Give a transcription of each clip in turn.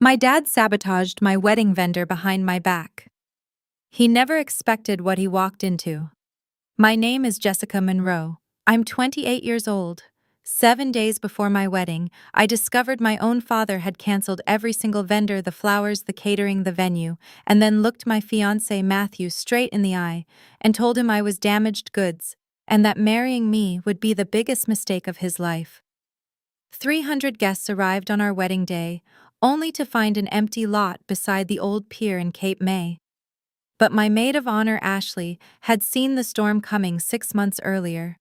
My dad sabotaged my wedding vendor behind my back. He never expected what he walked into. My name is Jessica Monroe. I'm 28 years old. 7 days before my wedding, I discovered my own father had canceled every single vendor, the flowers, the catering, the venue, and then looked my fiancé Matthew straight in the eye and told him I was damaged goods and that marrying me would be the biggest mistake of his life. 300 guests arrived on our wedding day, only to find an empty lot beside the old pier in Cape May. But my maid of honor, Ashley, had seen the storm coming 6 months earlier.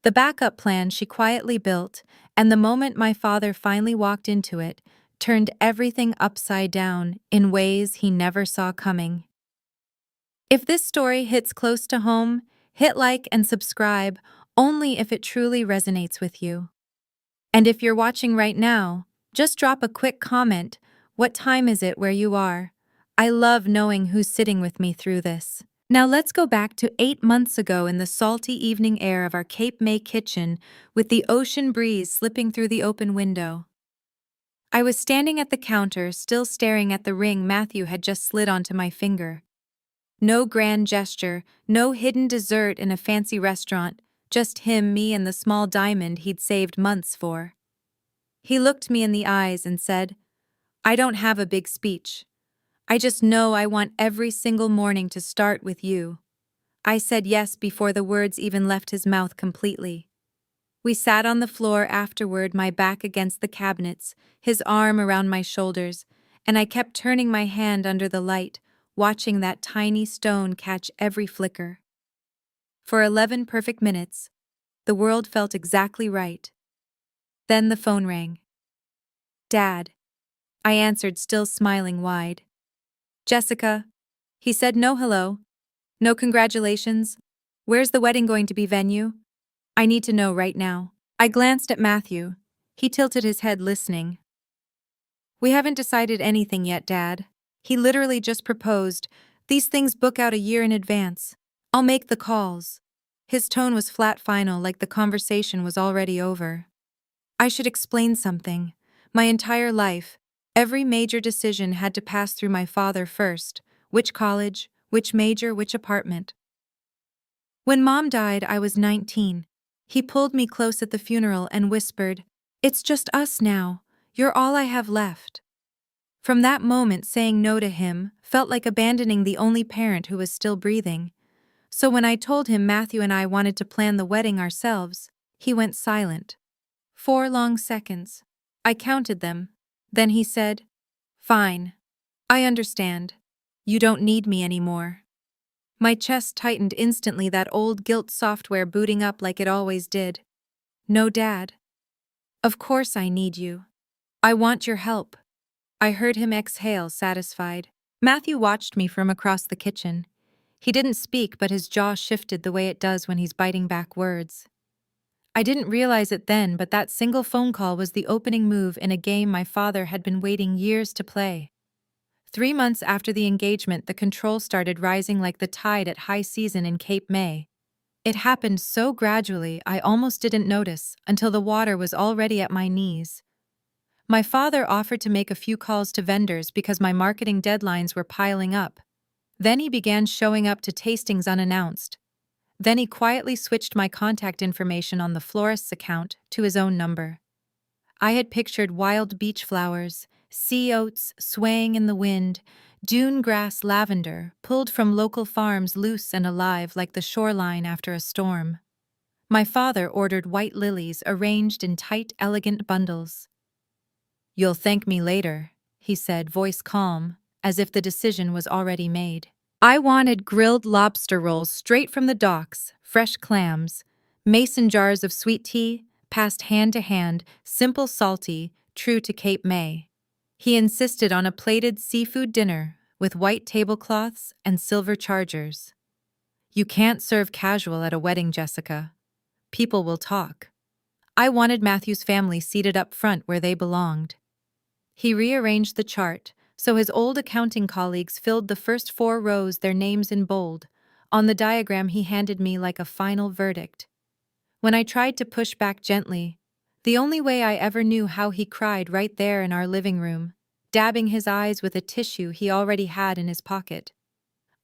The backup plan she quietly built, and the moment my father finally walked into it, turned everything upside down in ways he never saw coming. If this story hits close to home, hit like and subscribe only if it truly resonates with you. And if you're watching right now, just drop a quick comment. What time is it where you are? I love knowing who's sitting with me through this. Now let's go back to 8 months ago in the salty evening air of our Cape May kitchen with the ocean breeze slipping through the open window. I was standing at the counter, still staring at the ring Matthew had just slid onto my finger. No grand gesture, no hidden dessert in a fancy restaurant, just him, me, and the small diamond he'd saved months for. He looked me in the eyes and said, "I don't have a big speech. I just know I want every single morning to start with you." I said yes before the words even left his mouth completely. We sat on the floor afterward, my back against the cabinets, his arm around my shoulders, and I kept turning my hand under the light, watching that tiny stone catch every flicker. For 11 perfect minutes, the world felt exactly right. Then the phone rang. "Dad," I answered, still smiling wide. "Jessica," he said. "No hello. No congratulations. Where's the wedding going to be, venue? I need to know right now." I glanced at Matthew. He tilted his head, listening. "We haven't decided anything yet, Dad. He literally just proposed. These things book out a year in advance. I'll make the calls." His tone was flat, final, like the conversation was already over. I should explain something. My entire life, every major decision had to pass through my father first. Which college, which major, which apartment. When Mom died, I was 19. He pulled me close at the funeral and whispered, "It's just us now. You're all I have left." From that moment, saying no to him felt like abandoning the only parent who was still breathing. So when I told him Matthew and I wanted to plan the wedding ourselves, he went silent. 4 long seconds. I counted them. Then he said, "Fine. I understand. You don't need me anymore." My chest tightened instantly, that old guilt software booting up like it always did. "No, Dad. Of course I need you. I want your help." I heard him exhale, satisfied. Matthew watched me from across the kitchen. He didn't speak, but his jaw shifted the way it does when he's biting back words. I didn't realize it then, but that single phone call was the opening move in a game my father had been waiting years to play. 3 months after the engagement, the control started rising like the tide at high season in Cape May. It happened so gradually I almost didn't notice until the water was already at my knees. My father offered to make a few calls to vendors because my marketing deadlines were piling up. Then he began showing up to tastings unannounced. Then he quietly switched my contact information on the florist's account to his own number. I had pictured wild beach flowers, sea oats swaying in the wind, dune grass, lavender, pulled from local farms, loose and alive like the shoreline after a storm. My father ordered white lilies arranged in tight, elegant bundles. "You'll thank me later," he said, voice calm, as if the decision was already made. I wanted grilled lobster rolls straight from the docks, fresh clams, mason jars of sweet tea, passed hand to hand, simple, salty, true to Cape May. He insisted on a plated seafood dinner with white tablecloths and silver chargers. "You can't serve casual at a wedding, Jessica. People will talk." I wanted Matthew's family seated up front where they belonged. He rearranged the chart, so his old accounting colleagues filled the first 4 rows, their names in bold, on the diagram he handed me like a final verdict. When I tried to push back gently, the only way I ever knew how, he cried right there in our living room, dabbing his eyes with a tissue he already had in his pocket.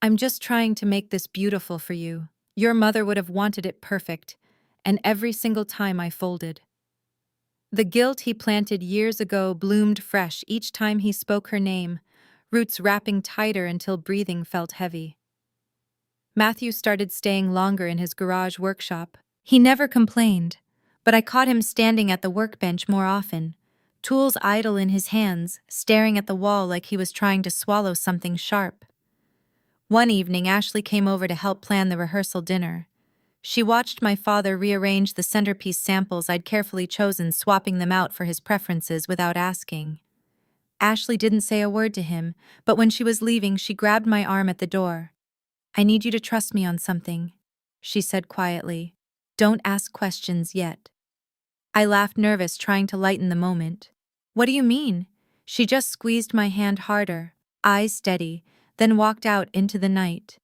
"I'm just trying to make this beautiful for you. Your mother would have wanted it perfect, and every single time I folded." The guilt he planted years ago bloomed fresh each time he spoke her name, roots wrapping tighter until breathing felt heavy. Matthew started staying longer in his garage workshop. He never complained, but I caught him standing at the workbench more often, tools idle in his hands, staring at the wall like he was trying to swallow something sharp. One evening, Ashley came over to help plan the rehearsal dinner. She watched my father rearrange the centerpiece samples I'd carefully chosen, swapping them out for his preferences without asking. Ashley didn't say a word to him, but when she was leaving, she grabbed my arm at the door. "I need you to trust me on something," she said quietly. "Don't ask questions yet." I laughed, nervous, trying to lighten the moment. "What do you mean?" She just squeezed my hand harder, eyes steady, then walked out into the night.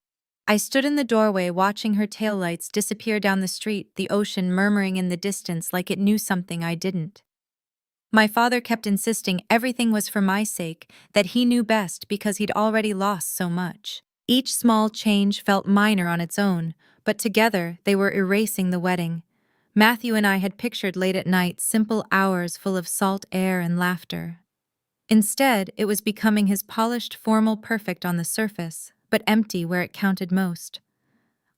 I stood in the doorway watching her taillights disappear down the street, the ocean murmuring in the distance like it knew something I didn't. My father kept insisting everything was for my sake, that he knew best because he'd already lost so much. Each small change felt minor on its own, but together they were erasing the wedding. Matthew and I had pictured late at night simple hours full of salt air and laughter. Instead, it was becoming his polished, formal perfect on the surface, but empty where it counted most.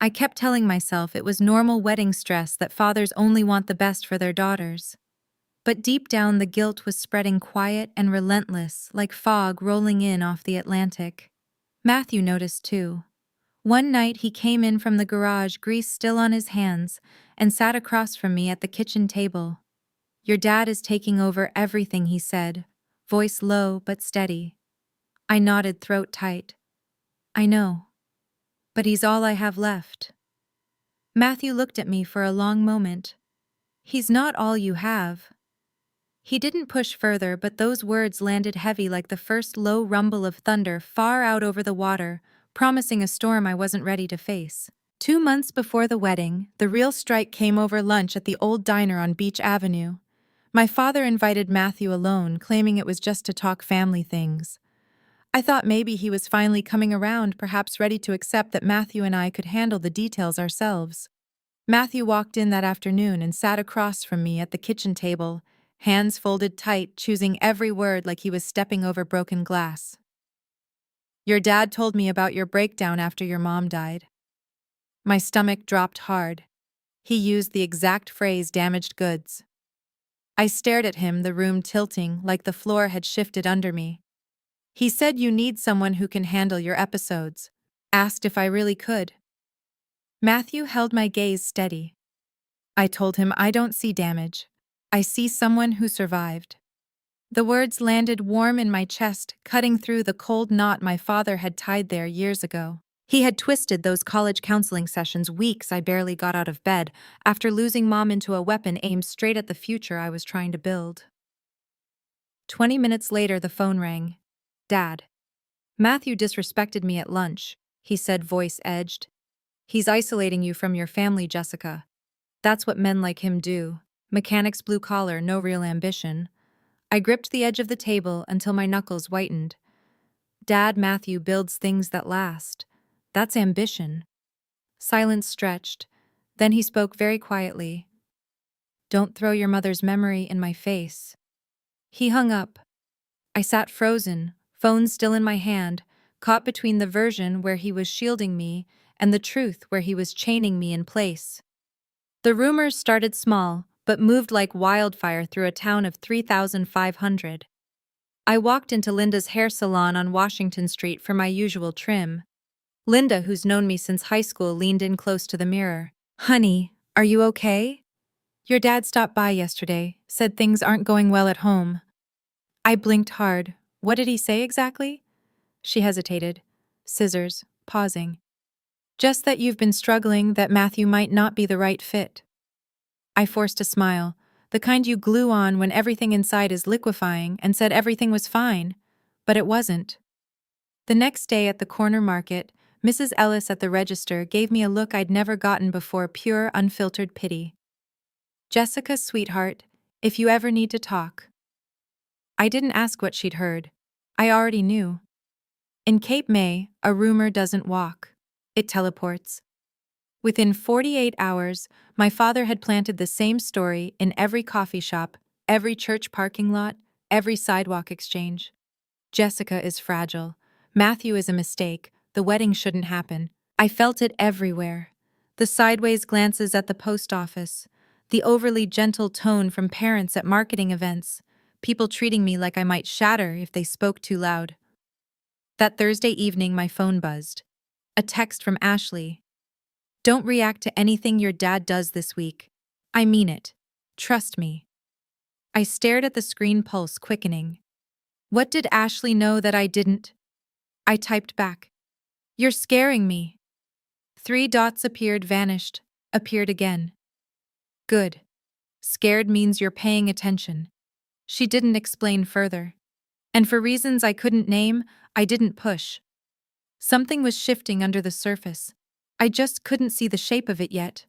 I kept telling myself it was normal wedding stress, that fathers only want the best for their daughters. But deep down, the guilt was spreading, quiet and relentless, like fog rolling in off the Atlantic. Matthew noticed too. One night he came in from the garage, grease still on his hands, and sat across from me at the kitchen table. "Your dad is taking over everything," he said, voice low but steady. I nodded, throat tight. "I know. But he's all I have left." Matthew looked at me for a long moment. "He's not all you have." He didn't push further, but those words landed heavy like the first low rumble of thunder far out over the water, promising a storm I wasn't ready to face. 2 months before the wedding, the real strike came over lunch at the old diner on Beach Avenue. My father invited Matthew alone, claiming it was just to talk family things. I thought maybe he was finally coming around, perhaps ready to accept that Matthew and I could handle the details ourselves. Matthew walked in that afternoon and sat across from me at the kitchen table, hands folded tight, choosing every word like he was stepping over broken glass. "Your dad told me about your breakdown after your mom died." My stomach dropped hard. He used the exact phrase, "damaged goods." I stared at him, the room tilting like the floor had shifted under me. "He said you need someone who can handle your episodes." Asked if I really could. Matthew held my gaze steady. I told him, "I don't see damage. I see someone who survived." The words landed warm in my chest, cutting through the cold knot my father had tied there years ago. He had twisted those college counseling sessions, weeks I barely got out of bed, after losing mom, into a weapon aimed straight at the future I was trying to build. 20 minutes later, the phone rang. "Dad. Matthew disrespected me at lunch," he said, voice edged. "He's isolating you from your family, Jessica. That's what men like him do. Mechanics, blue collar, no real ambition." I gripped the edge of the table until my knuckles whitened. "Dad, Matthew builds things that last. That's ambition." Silence stretched. Then he spoke very quietly. "Don't throw your mother's memory in my face." He hung up. I sat frozen, phone still in my hand, caught between the version where he was shielding me and the truth where he was chaining me in place. The rumors started small, but moved like wildfire through a town of 3,500. I walked into Linda's hair salon on Washington Street for my usual trim. Linda, who's known me since high school, leaned in close to the mirror. "Honey, are you okay? Your dad stopped by yesterday, said things aren't going well at home." I blinked hard. "What did he say exactly?" She hesitated. Scissors, pausing. "Just that you've been struggling, that Matthew might not be the right fit." I forced a smile, the kind you glue on when everything inside is liquefying, and said everything was fine. But it wasn't. The next day at the corner market, Mrs. Ellis at the register gave me a look I'd never gotten before, pure, unfiltered pity. "Jessica, sweetheart, if you ever need to talk." I didn't ask what she'd heard. I already knew. In Cape May, a rumor doesn't walk. It teleports. Within 48 hours, my father had planted the same story in every coffee shop, every church parking lot, every sidewalk exchange. Jessica is fragile. Matthew is a mistake. The wedding shouldn't happen. I felt it everywhere. The sideways glances at the post office, the overly gentle tone from parents at marketing events, people treating me like I might shatter if they spoke too loud. That Thursday evening, my phone buzzed. A text from Ashley. Don't react to anything your dad does this week. I mean it. Trust me. I stared at the screen, pulse quickening. What did Ashley know that I didn't? I typed back. You're scaring me. 3 dots appeared, vanished, appeared again. Good. Scared means you're paying attention. She didn't explain further. And for reasons I couldn't name, I didn't push. Something was shifting under the surface. I just couldn't see the shape of it yet.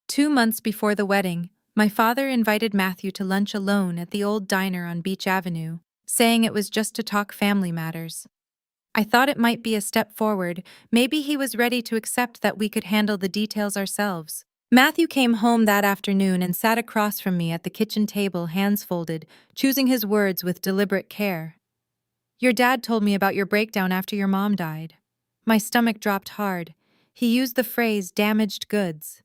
2 months before the wedding, my father invited Matthew to lunch alone at the old diner on Beach Avenue, saying it was just to talk family matters. I thought it might be a step forward. Maybe he was ready to accept that we could handle the details ourselves. Matthew came home that afternoon and sat across from me at the kitchen table, hands folded, choosing his words with deliberate care. Your dad told me about your breakdown after your mom died. My stomach dropped hard. He used the phrase damaged goods.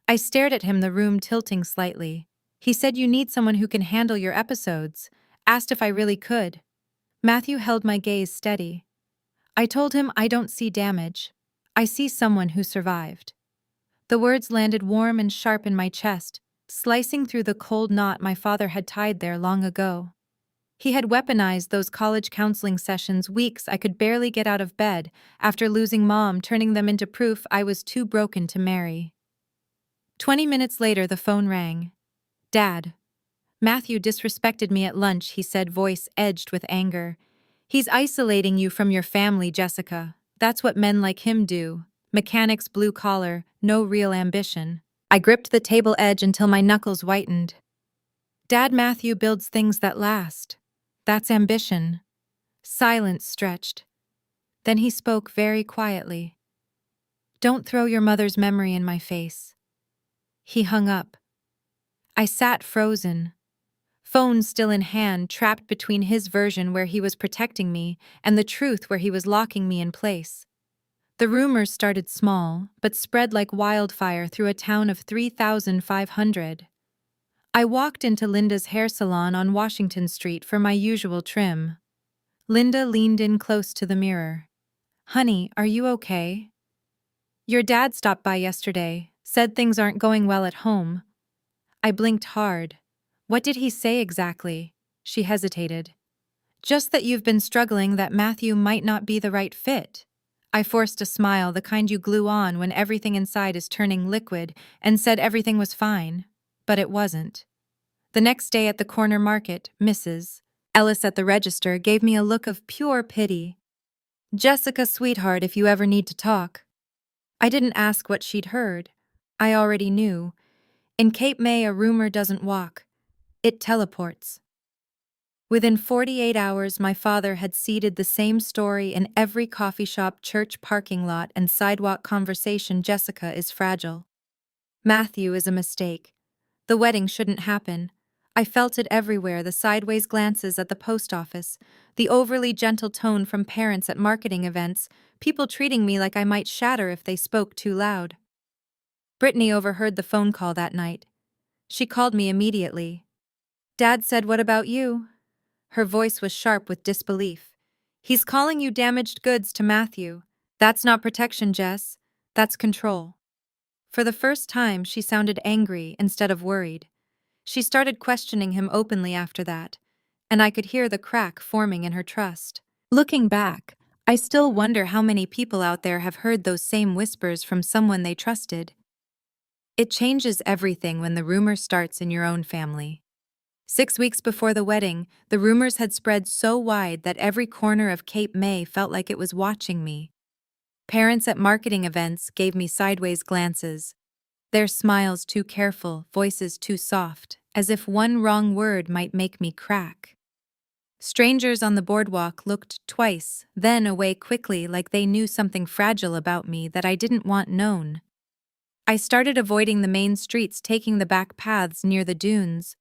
I stared at him, the room tilting slightly. He said you need someone who can handle your episodes, asked if I really could. Matthew held my gaze steady. I told him I don't see damage. I see someone who survived. The words landed warm and sharp in my chest, slicing through the cold knot my father had tied there long ago. He had weaponized those college counseling sessions, weeks I could barely get out of bed, after losing mom, turning them into proof I was too broken to marry. 20 minutes later, the phone rang. Dad. Matthew disrespected me at lunch, he said, voice edged with anger. He's isolating you from your family, Jessica. That's what men like him do. Mechanics, blue collar, no real ambition. I gripped the table edge until my knuckles whitened. Dad, Matthew builds things that last. That's ambition. Silence stretched. Then he spoke very quietly. Don't throw your mother's memory in my face. He hung up. I sat frozen. Phone still in hand, trapped between his version where he was protecting me and the truth where he was locking me in place. The rumors started small, but spread like wildfire through a town of 3,500. I walked into Linda's hair salon on Washington Street for my usual trim. Linda leaned in close to the mirror. Honey, are you okay? Your dad stopped by yesterday, said things aren't going well at home. I blinked hard. What did he say exactly? She hesitated. Just that you've been struggling, that Matthew might not be the right fit. I forced a smile, the kind you glue on when everything inside is turning liquid, and said everything was fine. But it wasn't. The next day at the corner market, Mrs. Ellis at the register gave me a look of pure pity. Jessica, sweetheart, if you ever need to talk. I didn't ask what she'd heard. I already knew. In Cape May, a rumor doesn't walk. It teleports. Within 48 hours, my father had seeded the same story in every coffee shop, church parking lot, and sidewalk conversation. Jessica is fragile. Matthew is a mistake. The wedding shouldn't happen. I felt it everywhere, the sideways glances at the post office, the overly gentle tone from parents at marketing events, people treating me like I might shatter if they spoke too loud. Brittany overheard the phone call that night. She called me immediately. Dad said, what about you? Her voice was sharp with disbelief. He's calling you damaged goods to Matthew. That's not protection, Jess. That's control. For the first time, she sounded angry instead of worried. She started questioning him openly after that, and I could hear the crack forming in her trust. Looking back, I still wonder how many people out there have heard those same whispers from someone they trusted. It changes everything when the rumor starts in your own family. 6 weeks before the wedding, the rumors had spread so wide that every corner of Cape May felt like it was watching me. Parents at marketing events gave me sideways glances, their smiles too careful, voices too soft, as if one wrong word might make me crack. Strangers on the boardwalk looked twice, then away quickly like they knew something fragile about me that I didn't want known. I started avoiding the main streets, taking the back paths near the dunes.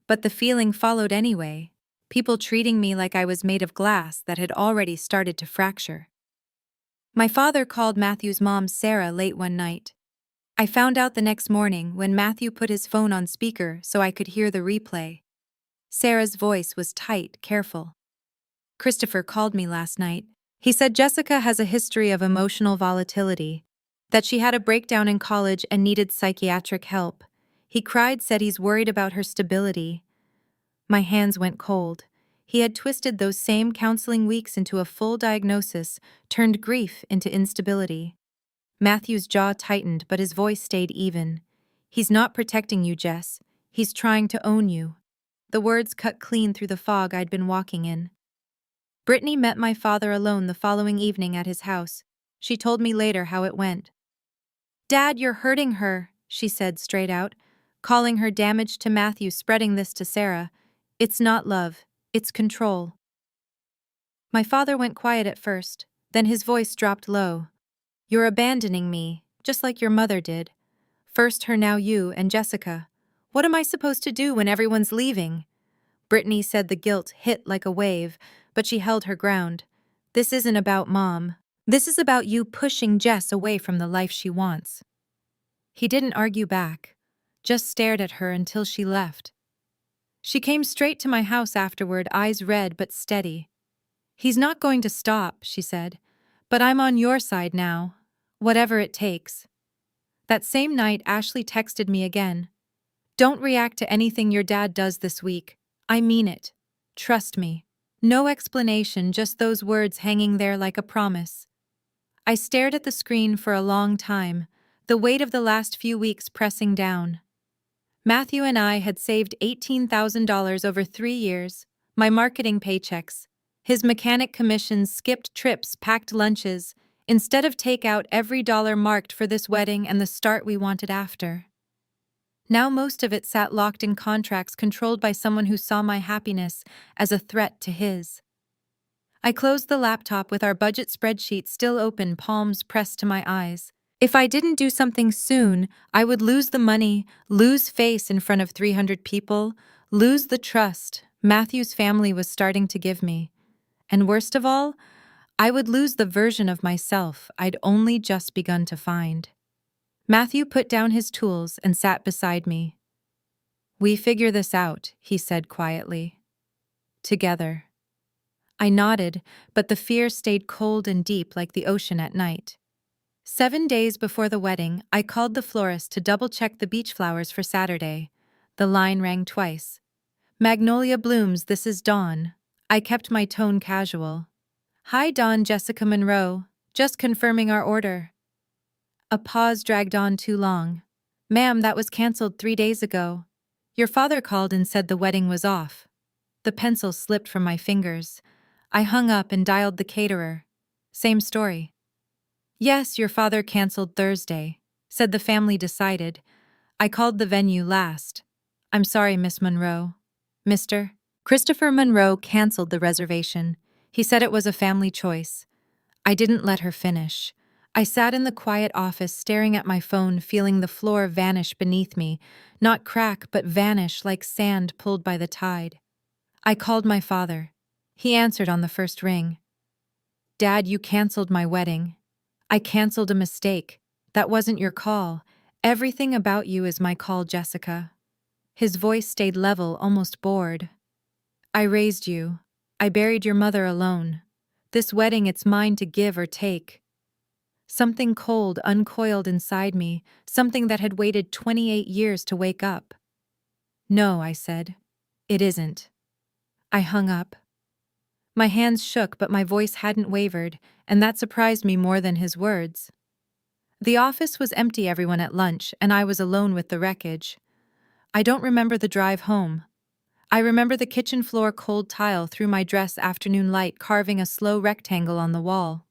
But the feeling followed anyway, people treating me like I was made of glass that had already started to fracture. My father called Matthew's mom, Sarah, late one night. I found out the next morning when Matthew put his phone on speaker so I could hear the replay. Sarah's voice was tight, careful. Christopher called me last night. He said Jessica has a history of emotional volatility, that she had a breakdown in college and needed psychiatric help. He cried, said he's worried about her stability. My hands went cold. He had twisted those same counseling weeks into a full diagnosis, turned grief into instability. Matthew's jaw tightened, but his voice stayed even. He's not protecting you, Jess. He's trying to own you. The words cut clean through the fog I'd been walking in. Brittany met my father alone the following evening at his house. She told me later how it went. "Dad, you're hurting her," she said straight out, calling her damage to Matthew, spreading this to Sarah. "It's not love, it's control." My father went quiet at first, then his voice dropped low. "You're abandoning me, just like your mother did. First her, now you and Jessica. What am I supposed to do when everyone's leaving?" Brittany said the guilt hit like a wave, but she held her ground. "This isn't about Mom. This is about you pushing Jess away from the life she wants." He didn't argue back, just stared at her until she left. She came straight to my house afterward, eyes red but steady. "He's not going to stop," she said, "but I'm on your side now, whatever it takes." That same night, Ashley texted me again. "Don't react to anything your dad does this week. I mean it. Trust me." No explanation, just those words hanging there like a promise. I stared at the screen for a long time, the weight of the last few weeks pressing down. Matthew and I had saved $18,000 over 3 years, my marketing paychecks, his mechanic commissions, skipped trips, packed lunches, instead of take out every dollar marked for this wedding and the start we wanted after. Now most of it sat locked in contracts controlled by someone who saw my happiness as a threat to his. I closed the laptop with our budget spreadsheet still open, palms pressed to my eyes. If I didn't do something soon, I would lose the money, lose face in front of 300 people, lose the trust Matthew's family was starting to give me. And worst of all, I would lose the version of myself I'd only just begun to find. Matthew put down his tools and sat beside me. "We figure this out," he said quietly. "Together." I nodded, but the fear stayed cold and deep like the ocean at night. 7 days before the wedding, I called the florist to double-check the beach flowers for Saturday. The line rang twice. "Magnolia blooms, this is Dawn." I kept my tone casual. "Hi Dawn, Jessica Monroe. Just confirming our order." A pause dragged on too long. "Ma'am, that was canceled 3 days ago. Your father called and said the wedding was off." The pencil slipped from my fingers. I hung up and dialed the caterer. Same story. "Yes, your father canceled Thursday," said the family decided. I called the venue last. "I'm sorry, Miss Monroe." "Mr. Christopher Monroe canceled the reservation. He said it was a family choice." I didn't let her finish. I sat in the quiet office staring at my phone, feeling the floor vanish beneath me, not crack but vanish like sand pulled by the tide. I called my father. He answered on the first ring. "Dad, you canceled my wedding." "I canceled a mistake. That wasn't your call. Everything about you is my call, Jessica." His voice stayed level, almost bored. "I raised you. I buried your mother alone. This wedding, it's mine to give or take." Something cold uncoiled inside me, something that had waited 28 years to wake up. "No," I said. "It isn't." I hung up. My hands shook, but my voice hadn't wavered, and that surprised me more than his words. The office was empty, everyone at lunch, and I was alone with the wreckage. I don't remember the drive home. I remember the kitchen floor cold tile through my dress, afternoon light carving a slow rectangle on the wall.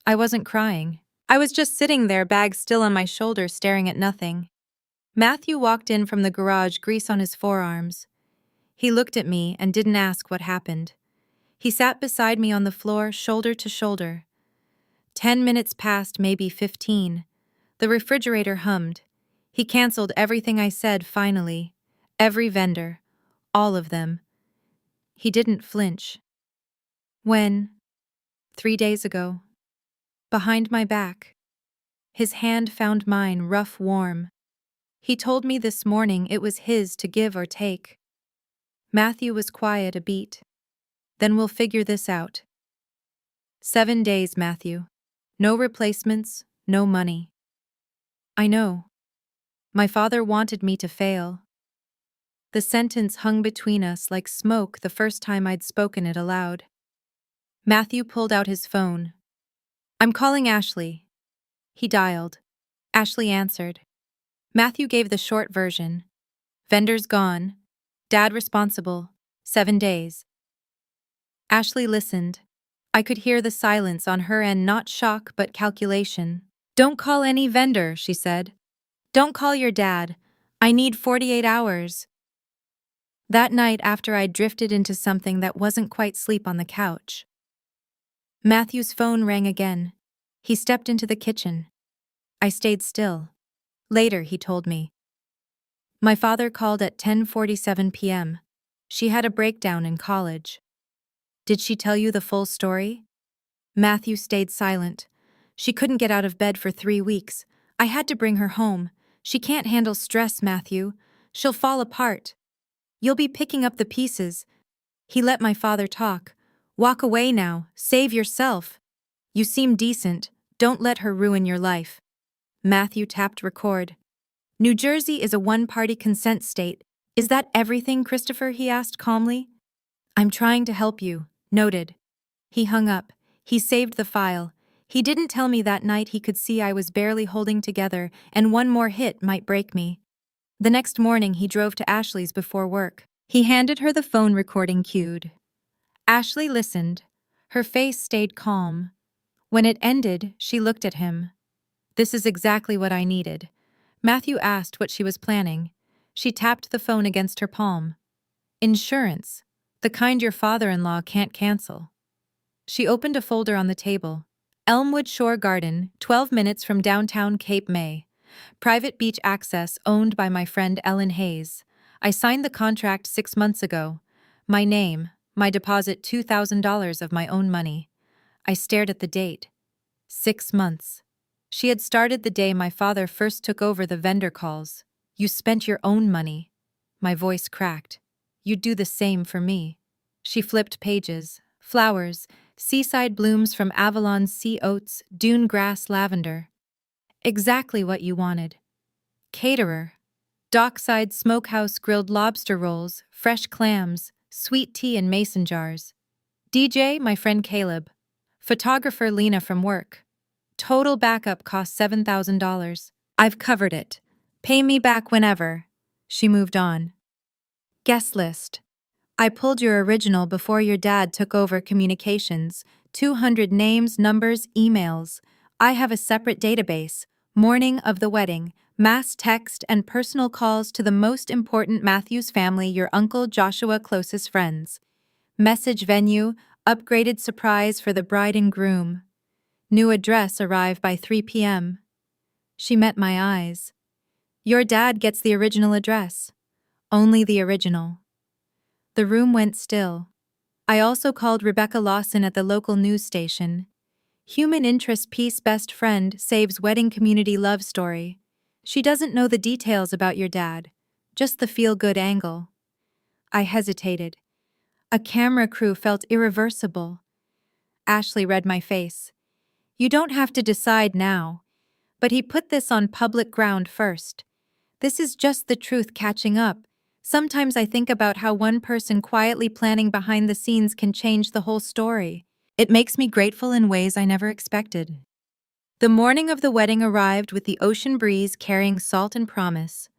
I wasn't crying. I was just sitting there, bag still on my shoulder, staring at nothing. Matthew walked in from the garage, grease on his forearms. He looked at me and didn't ask what happened. He sat beside me on the floor, shoulder to shoulder. 10 minutes passed, maybe 15. The refrigerator hummed. He canceled everything I said finally. Every vendor. All of them. He didn't flinch. When? 3 days ago. Behind my back. His hand found mine, rough, warm. He told me this morning it was his to give or take. Matthew was quiet a beat. Then we'll figure this out. 7 days, Matthew. No replacements, no money. I know. My father wanted me to fail. The sentence hung between us like smoke the first time I'd spoken it aloud. Matthew pulled out his phone. I'm calling Ashley. He dialed. Ashley answered. Matthew gave the short version. Vendors gone. Dad responsible. 7 days. Ashley listened. I could hear the silence on her end, not shock but calculation. Don't call any vendor, she said. Don't call your dad. I need 48 hours. That night, after I'd drifted into something that wasn't quite sleep on the couch, Matthew's phone rang again. He stepped into the kitchen. I stayed still. Later, he told me. My father called at 10:47 p.m. She had a breakdown in college. Did she tell you the full story? Matthew stayed silent. She couldn't get out of bed for 3 weeks. I had to bring her home. She can't handle stress, Matthew. She'll fall apart. You'll be picking up the pieces. He let my father talk. Walk away now. Save yourself. You seem decent. Don't let her ruin your life. Matthew tapped record. New Jersey is a one-party consent state. Is that everything, Christopher? He asked calmly. I'm trying to help you. Noted. He hung up. He saved the file. He didn't tell me that night he could see I was barely holding together, and one more hit might break me. The next morning he drove to Ashley's before work. He handed her the phone recording cued. Ashley listened. Her face stayed calm. When it ended, she looked at him. This is exactly what I needed. Matthew asked what she was planning. She tapped the phone against her palm. Insurance. The kind your father-in-law can't cancel. She opened a folder on the table. Elmwood Shore Garden, 12 minutes from downtown Cape May. Private beach access owned by my friend Ellen Hayes. I signed the contract 6 months ago. My name, my deposit $2,000 of my own money. I stared at the date. 6 months. She had started the day my father first took over the vendor calls. You spent your own money. My voice cracked. You'd do the same for me. She flipped pages. Flowers, seaside blooms from Avalon sea oats, dune grass, lavender. Exactly what you wanted. Caterer. Dockside smokehouse grilled lobster rolls, fresh clams, sweet tea in mason jars. DJ, my friend Caleb. Photographer Lena from work. Total backup cost $7,000. I've covered it. Pay me back whenever. She moved on. Guest list. I pulled your original before your dad took over communications. 200 names, numbers, emails. I have a separate database. Morning of the wedding. Mass text and personal calls to the most important Matthews family, your Uncle Joshua closest friends. Message venue, upgraded surprise for the bride and groom. New address arrive by 3 p.m. She met my eyes. Your dad gets the original address. Only the original. The room went still. I also called Rebecca Lawson at the local news station. Human interest piece, best friend saves wedding community love story. She doesn't know the details about your dad, just the feel-good angle. I hesitated. A camera crew felt irreversible. Ashley read my face. You don't have to decide now, but he put this on public ground first. This is just the truth catching up. Sometimes I think about how one person quietly planning behind the scenes can change the whole story. It makes me grateful in ways I never expected. The morning of the wedding arrived with the ocean breeze carrying salt and promise.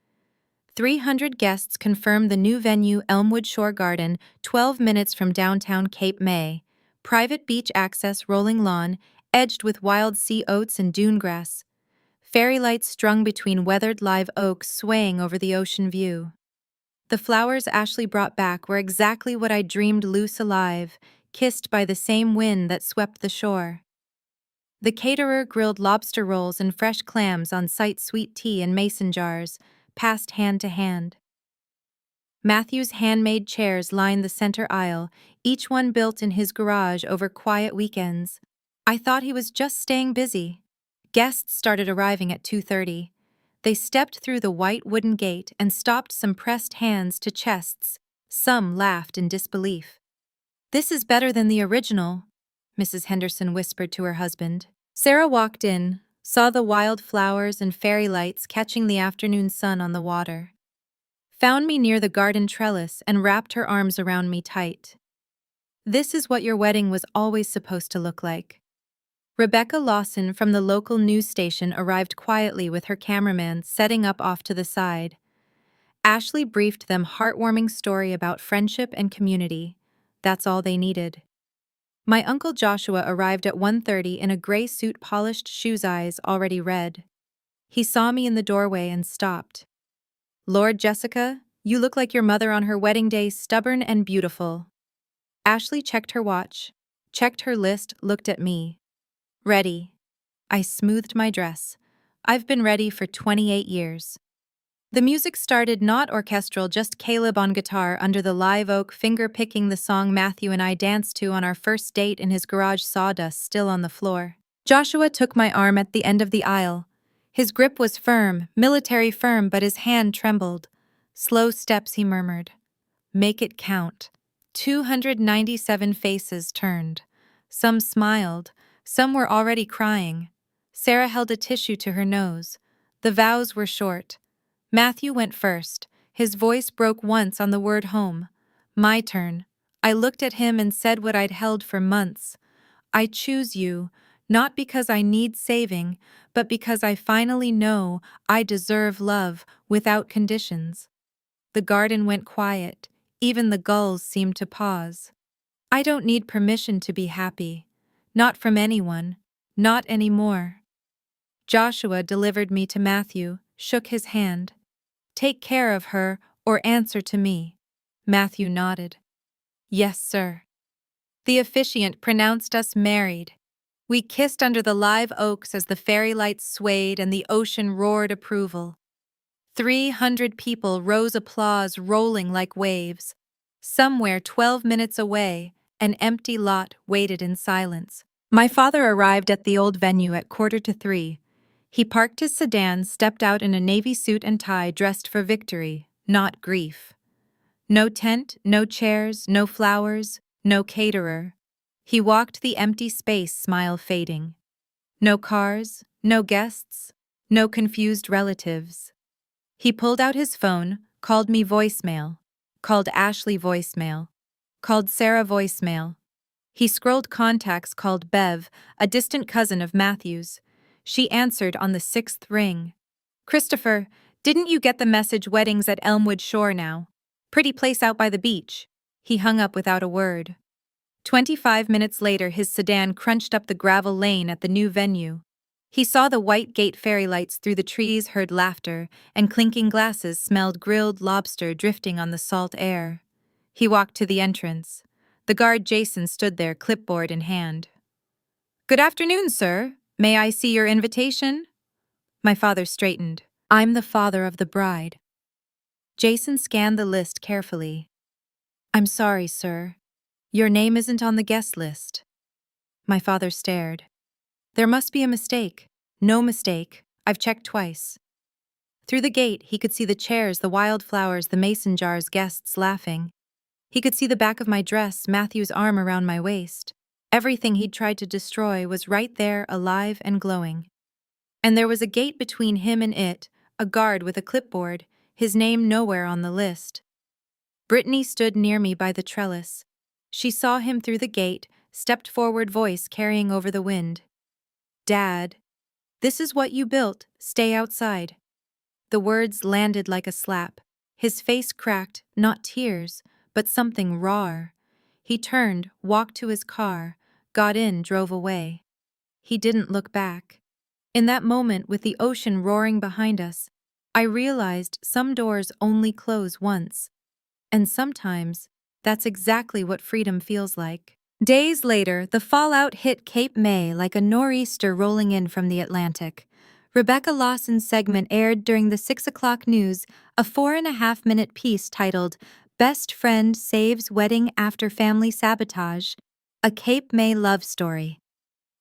300 guests confirmed the new venue, Elmwood Shore Garden, 12 minutes from downtown Cape May. Private beach access, rolling lawn, edged with wild sea oats and dune grass. Fairy lights strung between weathered live oaks swaying over the ocean view. The flowers Ashley brought back were exactly what I dreamed, loose alive, kissed by the same wind that swept the shore. The caterer grilled lobster rolls and fresh clams on site, sweet tea in mason jars, passed hand to hand. Matthew's handmade chairs lined the center aisle, each one built in his garage over quiet weekends. I thought he was just staying busy. Guests started arriving at 2:30. They stepped through the white wooden gate and stopped, some pressed hands to chests. Some laughed in disbelief. "This is better than the original," Mrs. Henderson whispered to her husband. Sarah walked in, saw the wild flowers and fairy lights catching the afternoon sun on the water. Found me near the garden trellis and wrapped her arms around me tight. "This is what your wedding was always supposed to look like." Rebecca Lawson from the local news station arrived quietly with her cameraman setting up off to the side. Ashley briefed them heartwarming story about friendship and community. That's all they needed. My Uncle Joshua arrived at 1:30 in a gray suit, polished shoes, eyes already red. He saw me in the doorway and stopped. "Lord, Jessica, you look like your mother on her wedding day, stubborn and beautiful." Ashley checked her watch, checked her list, looked at me. "Ready." I smoothed my dress. "I've been ready for 28 years. The music started, not orchestral, just Caleb on guitar under the live oak, finger-picking the song Matthew and I danced to on our first date in his garage, sawdust still on the floor. Joshua took my arm at the end of the aisle. His grip was firm, military firm, but his hand trembled. "Slow steps," he murmured. "Make it count." 297 faces turned. Some smiled, some were already crying. Sarah held a tissue to her nose. The vows were short. Matthew went first. His voice broke once on the word home. My turn. I looked at him and said what I'd held for months. "I choose you, not because I need saving, but because I finally know I deserve love without conditions." The garden went quiet. Even the gulls seemed to pause. I don't need permission to be happy. Not from anyone. Not anymore. Joshua delivered me to Matthew, shook his hand. "Take care of her, or answer to me." Matthew nodded. "Yes, sir." The officiant pronounced us married. We kissed under the live oaks as the fairy lights swayed and the ocean roared approval. 300 people rose, applause rolling like waves. Somewhere 12 minutes away, an empty lot waited in silence. My father arrived at the old venue at 2:45. He parked his sedan, stepped out in a navy suit and tie, dressed for victory, not grief. No tent, no chairs, no flowers, no caterer. He walked the empty space, smile fading. No cars, no guests, no confused relatives. He pulled out his phone, called me voicemail, called Ashley voicemail, called Sarah voicemail. He scrolled contacts, called Bev, a distant cousin of Matthew's. She answered on the 6th ring. "Christopher, didn't you get the message? Weddings at Elmwood Shore now. Pretty place out by the beach." He hung up without a word. 25 minutes later, his sedan crunched up the gravel lane at the new venue. He saw the white gate fairy lights through the trees, heard laughter, and clinking glasses, smelled grilled lobster drifting on the salt air. He walked to the entrance. The guard Jason stood there, clipboard in hand. "Good afternoon, sir. May I see your invitation?" My father straightened. "I'm the father of the bride." Jason scanned the list carefully. "I'm sorry, sir. Your name isn't on the guest list." My father stared. "There must be a mistake." "No mistake. I've checked twice." Through the gate, he could see the chairs, the wildflowers, the mason jars, guests laughing. He could see the back of my dress, Matthew's arm around my waist. Everything he'd tried to destroy was right there, alive and glowing. And there was a gate between him and it, a guard with a clipboard, his name nowhere on the list. Brittany stood near me by the trellis. She saw him through the gate, stepped forward, voice carrying over the wind. "Dad, this is what you built, stay outside." The words landed like a slap. His face cracked, not tears, but something rawer. He turned, walked to his car, got in, drove away. He didn't look back. In that moment, with the ocean roaring behind us, I realized some doors only close once. And sometimes, that's exactly what freedom feels like. Days later, the fallout hit Cape May like a nor'easter rolling in from the Atlantic. Rebecca Lawson's segment aired during the 6 o'clock news, a 4.5-minute piece titled, Best Friend Saves Wedding After Family Sabotage, a Cape May love story.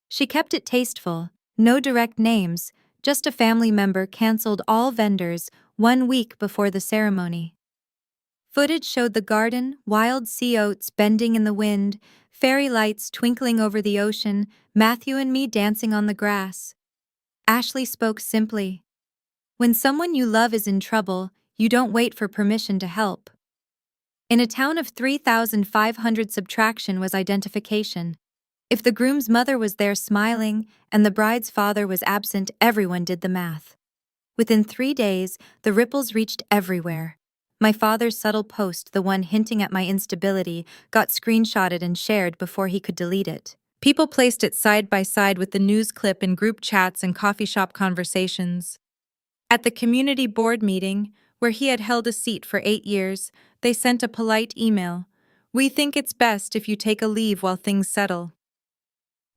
She kept it tasteful, no direct names, just a family member canceled all vendors 1 week before the ceremony. Footage showed the garden, wild sea oats bending in the wind, fairy lights twinkling over the ocean, Matthew and me dancing on the grass. Ashley spoke simply. When someone you love is in trouble, you don't wait for permission to help. In a town of 3,500, subtraction was identification. If the groom's mother was there smiling and the bride's father was absent, everyone did the math. Within 3 days, the ripples reached everywhere. My father's subtle post, the one hinting at my instability, got screenshotted and shared before he could delete it. People placed it side by side with the news clip in group chats and coffee shop conversations. At the community board meeting, where he had held a seat for 8 years, they sent a polite email. We think it's best if you take a leave while things settle.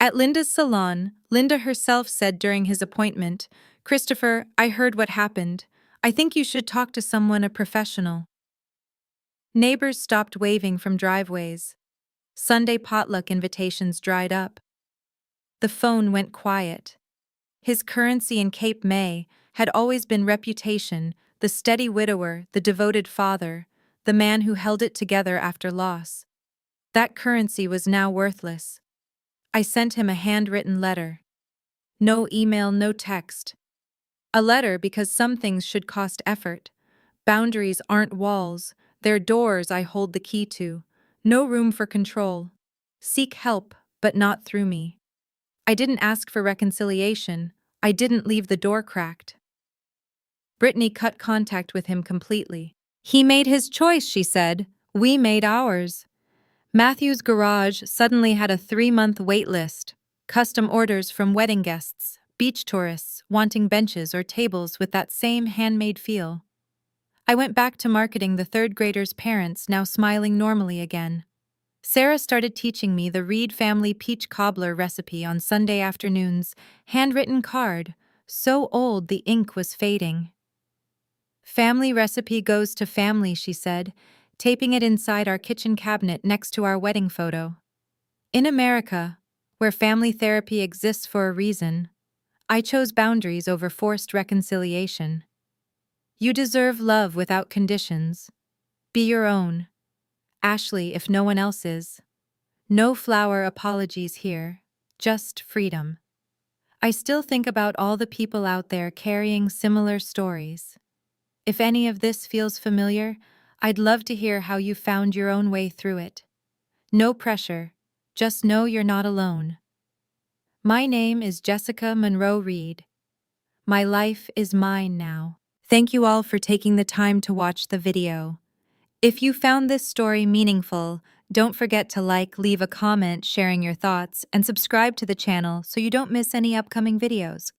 At Linda's salon, Linda herself said during his appointment, Christopher, I heard what happened. I think you should talk to someone, a professional. Neighbors stopped waving from driveways. Sunday potluck invitations dried up. The phone went quiet. His currency in Cape May had always been reputation, the steady widower, the devoted father, the man who held it together after loss. That currency was now worthless. I sent him a handwritten letter. No email, no text. A letter because some things should cost effort. Boundaries aren't walls, they're doors I hold the key to. No room for control. Seek help, but not through me. I didn't ask for reconciliation. I didn't leave the door cracked. Brittany cut contact with him completely. He made his choice, she said. We made ours. Matthew's garage suddenly had a 3-month wait list. Custom orders from wedding guests, beach tourists wanting benches or tables with that same handmade feel. I went back to marketing the third graders' parents, now smiling normally again. Sarah started teaching me the Reed family peach cobbler recipe on Sunday afternoons, handwritten card, so old the ink was fading. Family recipe goes to family, she said, taping it inside our kitchen cabinet next to our wedding photo. In America, where family therapy exists for a reason, I chose boundaries over forced reconciliation. You deserve love without conditions. Be your own. Ashley, if no one else is. No flower apologies here, just freedom. I still think about all the people out there carrying similar stories. If any of this feels familiar, I'd love to hear how you found your own way through it. No pressure, just know you're not alone. My name is Jessica Monroe Reed. My life is mine now. Thank you all for taking the time to watch the video. If you found this story meaningful, don't forget to like, leave a comment sharing your thoughts, and subscribe to the channel so you don't miss any upcoming videos.